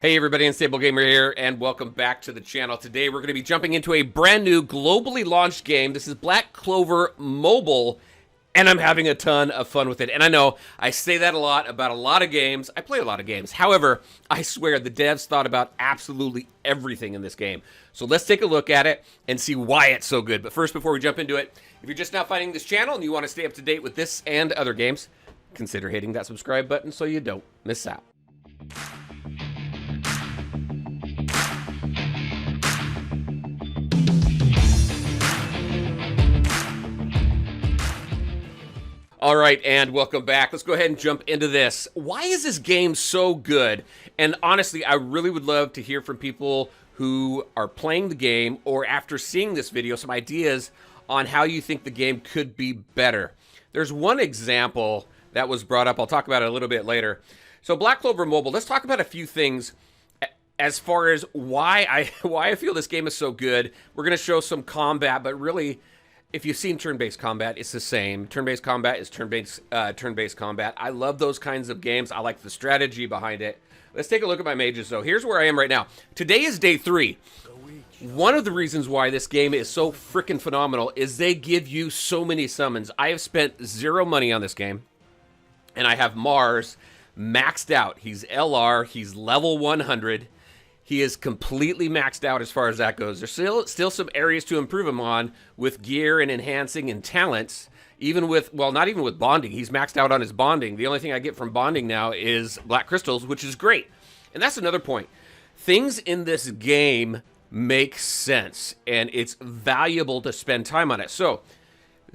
Hey everybody, Unstable Gamer here, and welcome back to the channel. Today we're going to be jumping into a brand new globally launched game. This is Black Clover Mobile, and I'm having a ton of fun with it. And I know I say that a lot about a lot of games. I play a lot of games. However, I swear the devs thought about absolutely everything in this game. So let's take a look at it and see why it's so good. But first, before we jump into it, if you're just now finding this channel and you want to stay up to date with this and other games, consider hitting that subscribe button so you don't miss out. All right, and welcome back. Let's go ahead and jump into this. Why is this game so good? And honestly, I really would love to hear from people who are playing the game or after seeing this video, some ideas on how you think the game could be better. There's one example that was brought up. I'll talk about it a little bit later. So Black Clover Mobile, let's talk about a few things as far as why I feel this game is so good. We're going to show some combat, but really, if you've seen turn-based combat, it's the same. Turn-based combat is turn-based combat. I love those kinds of games. I like the strategy behind it. Let's take a look at my mages, though. Here's where I am right now. Today is day 3. One of the reasons why this game is so freaking phenomenal is they give you so many summons. I have spent 0 money on this game, and I have Mars maxed out. He's LR. He's level 100. He is completely maxed out as far as that goes. There's still some areas to improve him on with gear and enhancing and talents. Even with, well, not even with bonding. He's maxed out on his bonding. The only thing I get from bonding now is black crystals, which is great. And that's another point. Things in this game make sense, and it's valuable to spend time on it. So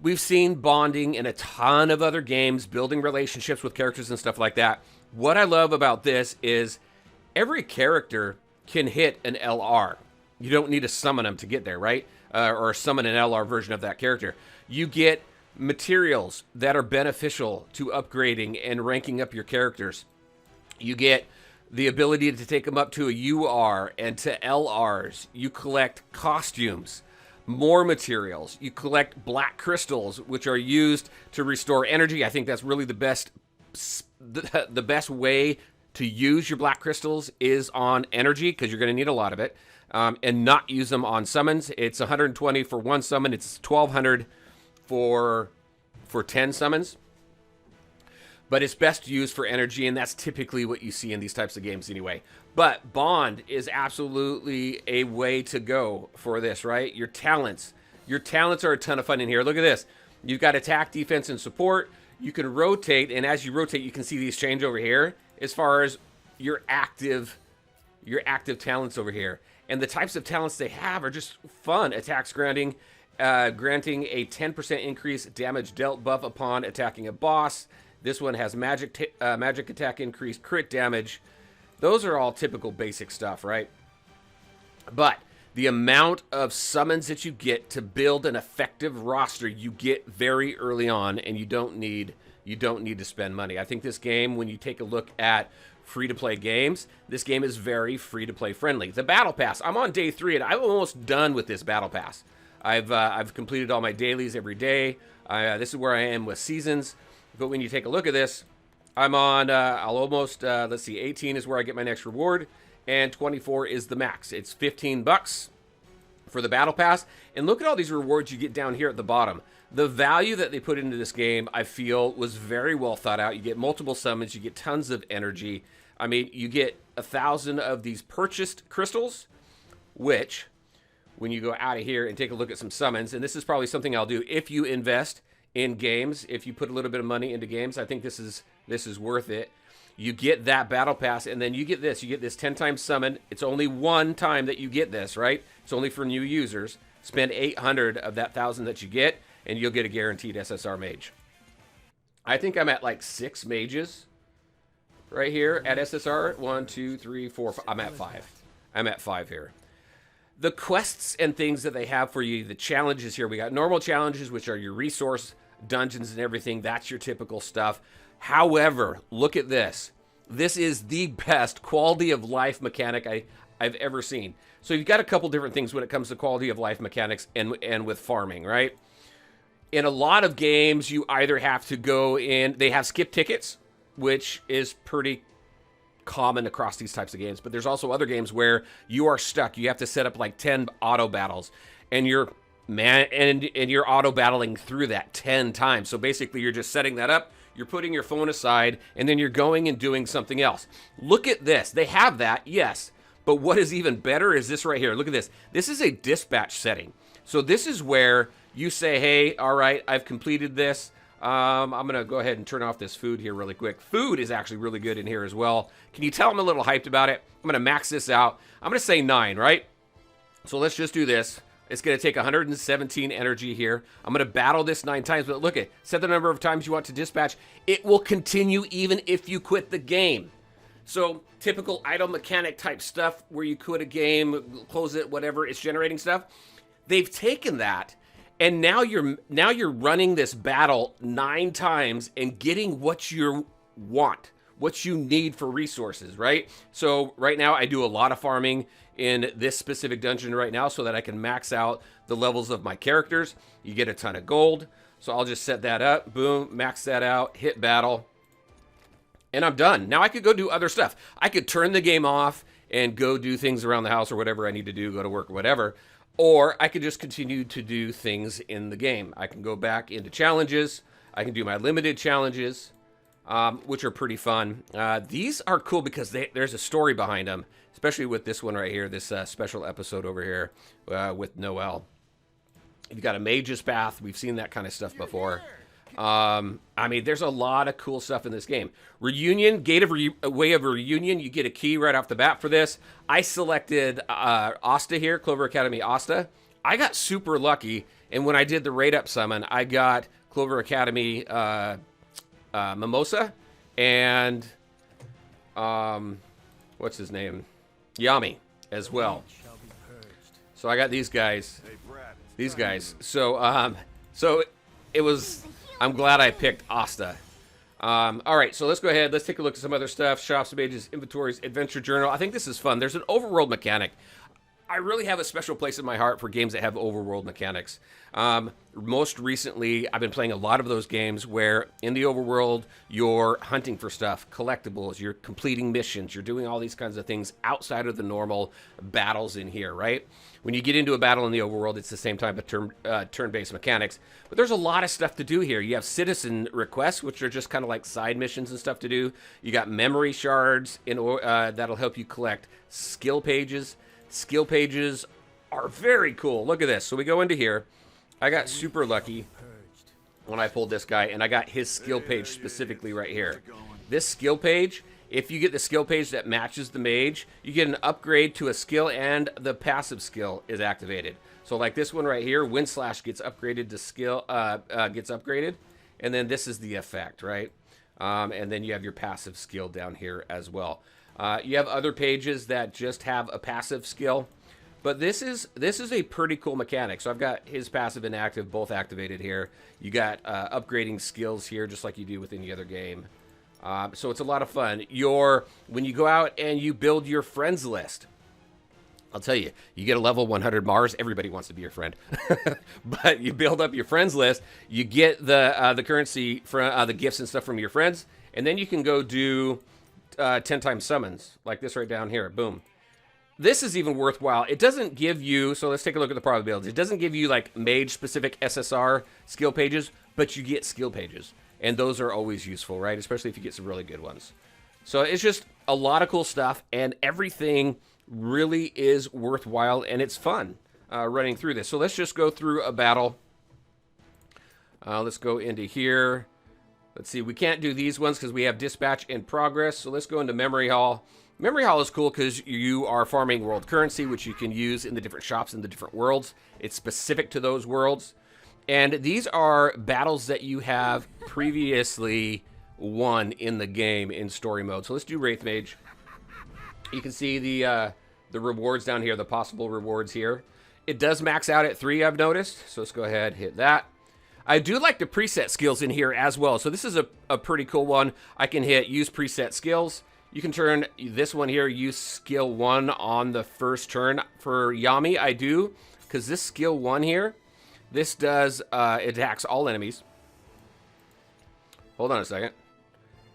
we've seen bonding in a ton of other games, building relationships with characters and stuff like that. What I love about this is every character can hit an LR. You don't need to summon them to get there, right? Or summon an LR version of that character. You get materials that are beneficial to upgrading and ranking up your characters. You get the ability to take them up to a UR and to LRs. You collect costumes, more materials. You collect black crystals, which are used to restore energy. I think that's really the best way to use your black crystals is on energy, because you're going to need a lot of it, and not use them on summons. It's 120 for one summon. It's 1,200 for 10 summons. But it's best used for energy, and that's typically what you see in these types of games anyway. But Bond is absolutely a way to go for this, right? Your talents. Your talents are a ton of fun in here. Look at this. You've got attack, defense, and support. You can rotate, and as you rotate, you can see these change over here as far as your active talents over here. And the types of talents they have are just fun. Attacks granting a 10% increase damage dealt buff upon attacking a boss. This one has magic attack increase, crit damage. Those are all typical basic stuff, right? But the amount of summons that you get to build an effective roster, you get very early on, and you don't need to spend money. I think this game, when you take a look at free-to-play games, this game is very free-to-play friendly. The Battle Pass, I'm on day 3, and I'm almost done with this Battle Pass. I've completed all my dailies every day. This is where I am with seasons. But when you take a look at this, I'm on, I'll almost, let's see, 18 is where I get my next reward, and 24 is the max. It's 15 bucks for the Battle Pass. And look at all these rewards you get down here at the bottom. The value that they put into this game, I feel, was very well thought out. You get multiple summons. You get tons of energy. I mean, you get 1,000 of these purchased crystals, which, when you go out of here and take a look at some summons, and this is probably something I'll do if you invest in games, if you put a little bit of money into games, I think this is worth it. You get that Battle Pass, and then you get this. You get this 10 times summon. It's only one time that you get this, right? It's only for new users. Spend 800 of that 1,000 that you get, and you'll get a guaranteed SSR mage. I think I'm at like 6 mages right here at SSR. 1, 2, 3, 4, 5. I'm at 5. I'm at 5 here. The quests and things that they have for you, the challenges here. We got normal challenges, which are your resource dungeons and everything. That's your typical stuff. However, look at this. This is the best quality of life mechanic I've ever seen. So you've got a couple different things when it comes to quality of life mechanics and with farming, right? In a lot of games, you either have to go in, they have skip tickets, which is pretty common across these types of games. But there's also other games where you are stuck. You have to set up like 10 auto battles, and you're you're auto battling through that 10 times. So basically, you're just setting that up. You're putting your phone aside, and then you're going and doing something else. Look at this. They have that, yes. But what is even better is this right here. Look at this. This is a dispatch setting. So this is where you say, hey, all right, I've completed this. I'm going to go ahead and turn off this food here really quick. Food is actually really good in here as well. Can you tell I'm a little hyped about it? I'm going to max this out. I'm going to say 9, right? So let's just do this. It's going to take 117 energy here. I'm going to battle this 9 times, but look at, set the number of times you want to dispatch. It will continue even if you quit the game. So typical idle mechanic type stuff where you quit a game, close it, whatever, it's generating stuff. They've taken that, and now you're running this battle 9 times and getting what you want, what you need for resources, right? So right now I do a lot of farming in this specific dungeon right now so that I can max out the levels of my characters. You get a ton of gold. So I'll just set that up, boom, max that out, hit battle, and I'm done. Now I could go do other stuff. I could turn the game off and go do things around the house or whatever I need to do, go to work or whatever. Or I could just continue to do things in the game. I can go back into challenges. I can do my limited challenges, which are pretty fun. These are cool because there's a story behind them, especially with this one right here, this special episode over here with Noel. You've got a mage's path. We've seen that kind of stuff before. I mean, there's a lot of cool stuff in this game. Reunion, Way of Reunion, you get a key right off the bat for this. I selected Asta here, Clover Academy Asta. I got super lucky, and when I did the raid up summon, I got Clover Academy Mimosa and what's his name? Yami as well. So I got these guys. So so it was, I'm glad I picked Asta. All right, so let's go ahead. Let's take a look at some other stuff. Shops, pages, inventories, adventure journal. I think this is fun. There's an overworld mechanic. I really have a special place in my heart for games that have overworld mechanics. Most recently, I've been playing a lot of those games where in the overworld, you're hunting for stuff, collectibles, you're completing missions, you're doing all these kinds of things outside of the normal battles in here, right? When you get into a battle in the overworld, it's the same type of turn-based mechanics. But there's a lot of stuff to do here. You have citizen requests, which are just kind of like side missions and stuff to do. You got memory shards that'll help you collect skill pages. Skill pages are very cool. Look at this. So we go into here. I got super lucky when I pulled this guy, and I got his skill page specifically right here. This skill page, if you get the skill page that matches the mage, you get an upgrade to a skill, and the passive skill is activated. So like this one right here, Wind Slash gets upgraded to skill, gets upgraded, and then this is the effect, right? And then you have your passive skill down here as well. You have other pages that just have a passive skill, but this is a pretty cool mechanic. So I've got his passive and active both activated here. You got upgrading skills here, just like you do with any other game. So it's a lot of fun. When you go out and you build your friends list, I'll tell you, you get a level 100 Mars. Everybody wants to be your friend, but you build up your friends list. You get the currency from the gifts and stuff from your friends, and then you can go do 10 times summons like this right down here. Boom. This is even worthwhile. It doesn't give you, so let's take a look at the probabilities. It doesn't give you like mage specific SSR skill pages, but you get skill pages, and those are always useful, right? Especially if you get some really good ones. So it's just a lot of cool stuff, and everything really is worthwhile, and it's fun running through this. So let's just go through a battle. Let's go into here. Let's see, we can't do these ones because we have dispatch in progress. So let's go into Memory Hall. Memory Hall is cool because you are farming world currency, which you can use in the different shops in the different worlds. It's specific to those worlds. And these are battles that you have previously won in the game in story mode. So let's do Wraith Mage. You can see the rewards down here, the possible rewards here. It does max out at 3, I've noticed. So let's go ahead, hit that. I do like the preset skills in here as well. So this is a pretty cool one. I can hit use preset skills. You can turn this one here, use skill 1 on the first turn. For Yami, I do, because this skill 1 here, this does, it attacks all enemies. Hold on a second.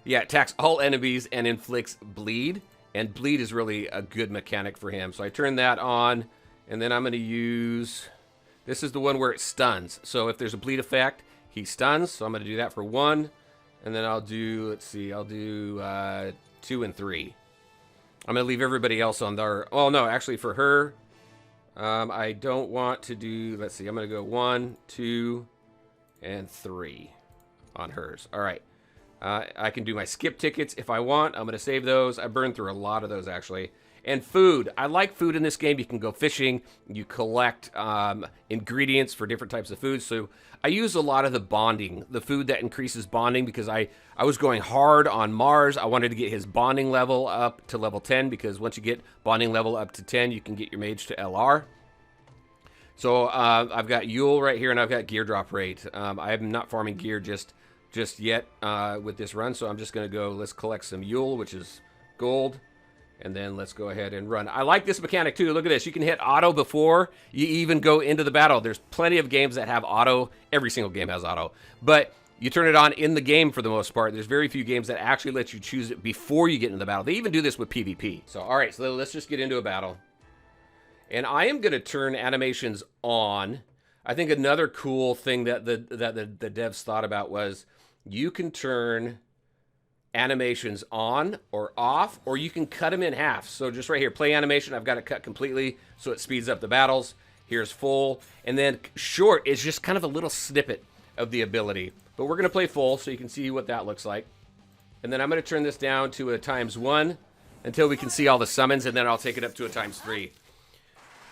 Yeah, attacks all enemies and inflicts bleed. And bleed is really a good mechanic for him. So I turn that on, and then I'm going to use... This is the one where it stuns. So if there's a bleed effect, he stuns. So I'm going to do that for 1. And then I'll do, let's see, I'll do 2 and 3. I'm going to leave everybody else on there. Oh, no, actually for her, I don't want to do, let's see, I'm going to go 1, 2, and 3 on hers. All right. I can do my skip tickets if I want. I'm going to save those. I burned through a lot of those, actually. And food. I like food in this game. You can go fishing. You collect ingredients for different types of food. So I use a lot of the bonding, the food that increases bonding, because I was going hard on Mars. I wanted to get his bonding level up to level 10, because once you get bonding level up to 10, you can get your mage to LR. So I've got Yule right here, and I've got gear drop rate. I am not farming gear just yet with this run, so I'm just going to go, let's collect some Yule, which is gold. And then let's go ahead and run. I like this mechanic too. Look at this. You can hit auto before you even go into the battle. There's plenty of games that have auto. Every single game has auto. But you turn it on in the game for the most part. There's very few games that actually let you choose it before you get into the battle. They even do this with PvP. So, all right. So let's just get into a battle. And I am going to turn animations on. I think another cool thing that the devs thought about was you can turn animations on or off, or you can cut them in half. So just right here, play animation, I've got it cut completely so it speeds up the battles. Here's full, and then short is just kind of a little snippet of the ability. But we're going to play full so you can see what that looks like. And then I'm going to turn this down to a ×1 until we can see all the summons, and then I'll take it up to a ×3.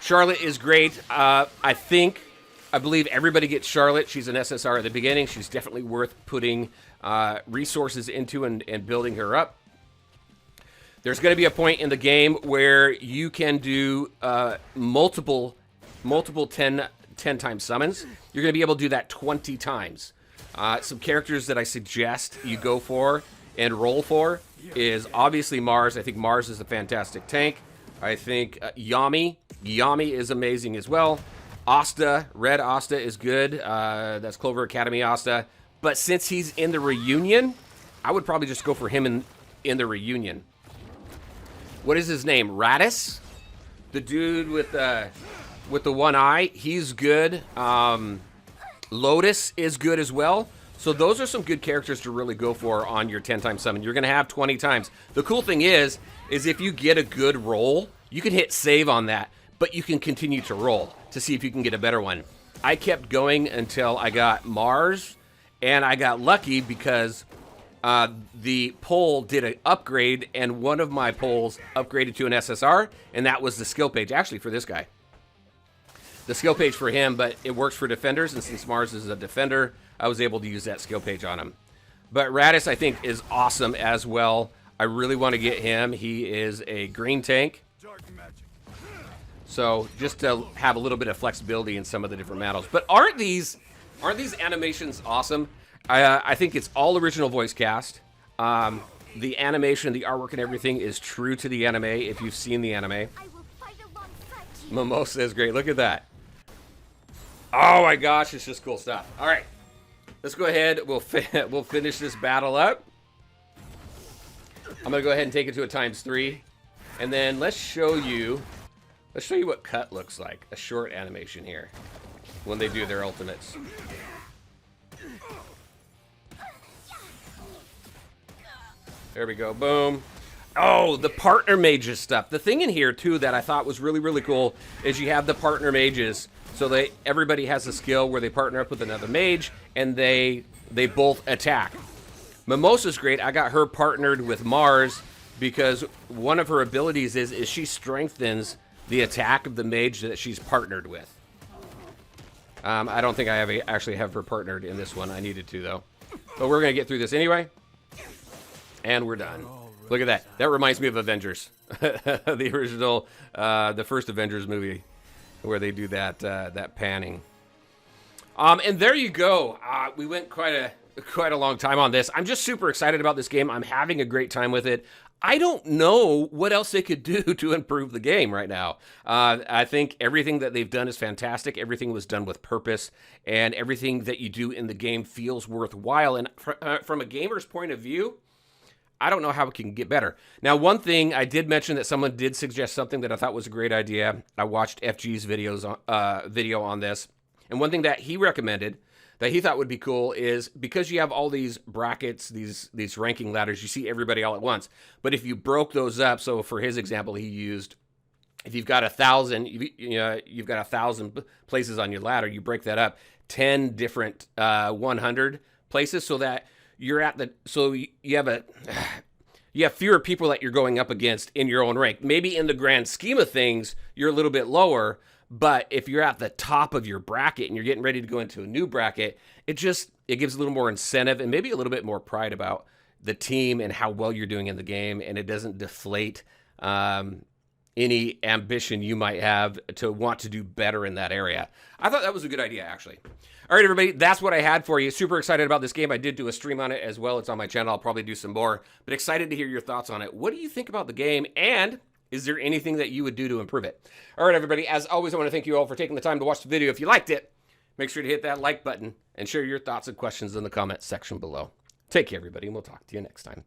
Charlotte is great. I believe everybody gets Charlotte. She's an SSR at the beginning. She's definitely worth putting resources into and building her up. There's going to be a point in the game where you can do multiple 10 times summons. You're going to be able to do that 20 times. Some characters that I suggest you go for and roll for is obviously Mars. I think Mars is a fantastic tank. I think Yami is amazing as well. Asta, Red Asta is good. That's Clover Academy Asta. But since he's in the reunion, I would probably just go for him in the reunion. What is his name? Radis? The dude with the one eye. He's good. Lotus is good as well. So those are some good characters to really go for on your 10 times summon. You're going to have 20 times. The cool thing is if you get a good roll, you can hit save on that, but you can continue to roll to see if you can get a better one. I kept going until I got Mars, and I got lucky because the pole did an upgrade, and one of my poles upgraded to an SSR, and that was the skill page, actually, for this guy. The skill page for him, but it works for defenders, and since Mars is a defender, I was able to use that skill page on him. But Radis, I think, is awesome as well. I really want to get him. He is a green tank. So just to have a little bit of flexibility in some of the different battles. But aren't these animations awesome? I think it's all original voice cast. The animation, the artwork, and everything is true to the anime. If you've seen the anime, Mimosa is great. Look at that. Oh my gosh, it's just cool stuff. All right, let's go ahead. We'll finish this battle up. I'm gonna go ahead and take it to a ×3, and then let's show you what cut looks like. A short animation here when they do their ultimates. There we go. Boom. Oh, the partner mages stuff. The thing in here, too, that I thought was really, really cool is you have the partner mages. So everybody has a skill where they partner up with another mage, and they both attack. Mimosa's great. I got her partnered with Mars because one of her abilities is she strengthens the attack of the mage that she's partnered with. I don't think I actually have her partnered in this one. I needed to, though. But we're going to get through this anyway. And we're done. Look at that. That reminds me of Avengers. The original, the first Avengers movie where they do that panning. And there you go. We went quite a long time on this. I'm just super excited about this game. I'm having a great time with it. I don't know what else they could do to improve the game right now. I think everything that they've done is fantastic. Everything was done with purpose, and everything that you do in the game feels worthwhile. And from a gamer's point of view, I don't know how it can get better. Now, one thing I did mention that someone did suggest something that I thought was a great idea. I watched FG's video on this, and one thing that he recommended that he thought would be cool is because you have all these brackets, these ranking ladders, you see everybody all at once. But if you broke those up, so for his example, he used, if you've got 1,000, you've got 1,000 places on your ladder, you break that up 10 different 100 places, so that you're at the, so you have fewer people that you're going up against in your own rank. Maybe in the grand scheme of things, you're a little bit lower, but if you're at the top of your bracket and you're getting ready to go into a new bracket, it gives a little more incentive and maybe a little bit more pride about the team and how well you're doing in the game, and it doesn't deflate any ambition you might have to want to do better in that area. I thought that was a good idea, actually. All right, everybody, that's what I had for you. Super excited about this game. I did do a stream on it as well. It's on my channel. I'll probably do some more, but excited to hear your thoughts on it. What do you think about the game, and is there anything that you would do to improve it? All right, everybody, as always, I want to thank you all for taking the time to watch the video. If you liked it, make sure to hit that like button and share your thoughts and questions in the comment section below. Take care, everybody, and we'll talk to you next time.